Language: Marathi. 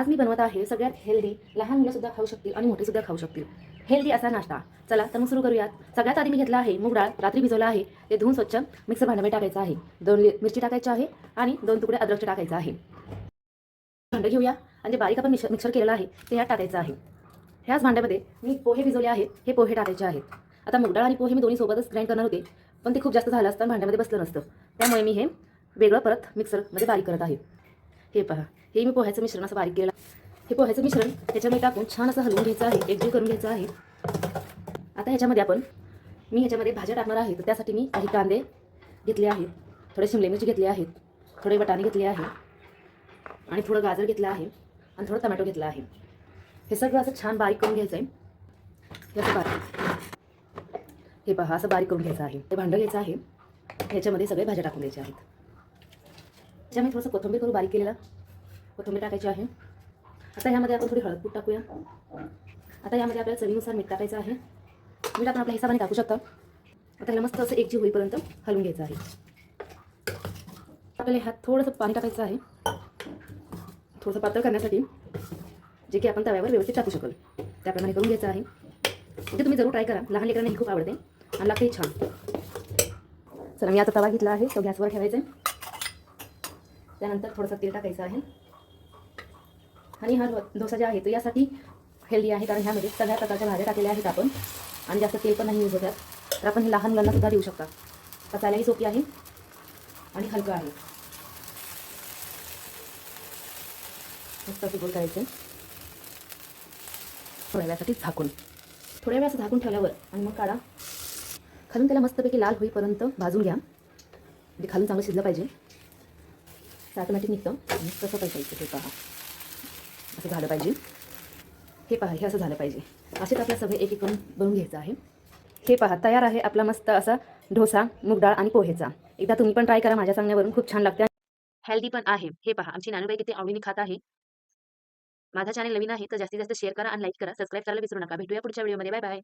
आज मी बनवत आहे सगळ्यात हेल्दी, लहान मुलंसुद्धा खाऊ शकतील आणि मोठेसुद्धा खाऊ शकतील हेल्दी असा नाश्ता. चला तर मग सुरू करूयात. सगळ्यात आधी मी घेतला आहे मूग डाळ, रात्री भिजवला आहे. ते धुवून स्वच्छ मिक्सर भांड्यामध्ये टाकायचं आहे. 2 मिरची टाकायची आहे आणि 2 तुकडे अद्रकचे टाकायचं आहे. भांडं घेऊया आणि जे बारीक आपण मिक्सर केलेलं आहे ते यात टाकायचं आहे. ह्याच भांड्यामध्ये मी पोहे भिजवले आहेत, हे पोहे टाकायचे आहेत. आता मूग डाळ आणि पोहे मी दोन्ही सोबतच ग्राइंड करणार होते, पण ते खूप जास्त झालं असतं भांड्यामध्ये बसलं नसतं. त्यामुळे मी हे वेगळं परत मिक्सरमध्ये बारीक करत आहे. हे पहा, हे मी पोह्याचं मिश्रण असं बारीक केलं. हे पोह्याचं मिश्रण ह्याच्यामध्ये टाकून छान असं हलवून घ्यायचं आहे, एकजीव करून घ्यायचं आहे. आता ह्याच्यामध्ये मी ह्याच्यामध्ये भाज्या टाकणार आहे. तर त्यासाठी मी काही कांदे घेतले आहेत, थोडे शिमले मिरची घेतले आहेत, थोडे वाटाणे घेतले आहे आणि थोडं गाजर घेतलं आहे आणि थोडं टमॅटो घेतला आहे. हे सगळं असं छान बारीक करून घ्यायचं आहे. हे पहा, असं बारीक करून घ्यायचं आहे. ते भांडं घ्यायचं आहे, ह्याच्यामध्ये सगळे भाज्या टाकून द्यायच्या आहेत. त्याच्यामध्ये थोडंसं कोथिंबीर करून बारीक केलेला कोथिंबीर टाकायची आहे. आता ह्यामध्ये आपण थोडी हळद पूड टाकूया. आता यामध्ये आपल्याला चवीनुसार मीठ टाकायचं आहे. मीठ आपण आपल्या हिशोबाने टाकू शकता. आता ह्याला मस्त असं एकजीव होईपर्यंत हलवून घ्यायचं आहे. आपल्याला ह्यात थोडंसं पाणी टाकायचं आहे, थोडंसं पातळ करण्यासाठी, जे की आपण तव्यावर व्यवस्थित टाकू शकाल त्याप्रमाणे करून घ्यायचं आहे. म्हणजे तुम्ही जरूर ट्राय करा, लहान लेकरांना ही खूप आवडते आणि लागते छान. चला, मी आता तवा घेतला आहे, तो गॅसवर ठेवायचा आहे. त्यानंतर थोडंसं तेल टाकायचं आहे. आणि हा डोसा जे आहे तो यासाठी हेल्दी आहे, कारण ह्यामध्ये सगळ्या प्रकारच्या भाज्या टाकलेल्या आहेत आपण आणि जास्त तेल पण नाही यूज होतात. तर आपण हे लहान मुलांना सुद्धा देऊ शकता. पचायलाही सोपी आहे आणि हलकं आहे. मस्त असं गोल करायचं थोड्या वेळासाठी झाकून, थोड्या वेळ असं झाकून ठेवल्यावर आणि मग काढा. खालून त्याला मस्तपैकी लाल होईपर्यंत भाजून घ्या. म्हणजे खालून चांगलं शिजलं पाहिजे, ऑटोमॅटिक निघतं. आणि कसं पाहिजे हे पहा, असं झालं पाहिजे. हे पहा, हे असं झालं पाहिजे. असेच आपल्या सगळे एक एक करून बनवून घ्यायचं आहे. हे पहा, तयार आहे आपला मस्त असा डोसा मूग डाळ आणि पोहेचा. एकदा तुम्ही पण ट्राय करा, माझ्या सांगण्यावरून खूप छान लागते, हेल्दी पण आहे. हे पहा, आमची नानूबाई किती आवडीने खात आहे. माझा चॅनल नवीन आहे तर जास्तीत जास्त शेअर करा आणि लाईक करा, सबस्क्राईब करायला विसरू नका. भेटूया पुढच्या व्हिडिओमध्ये. Bye bye.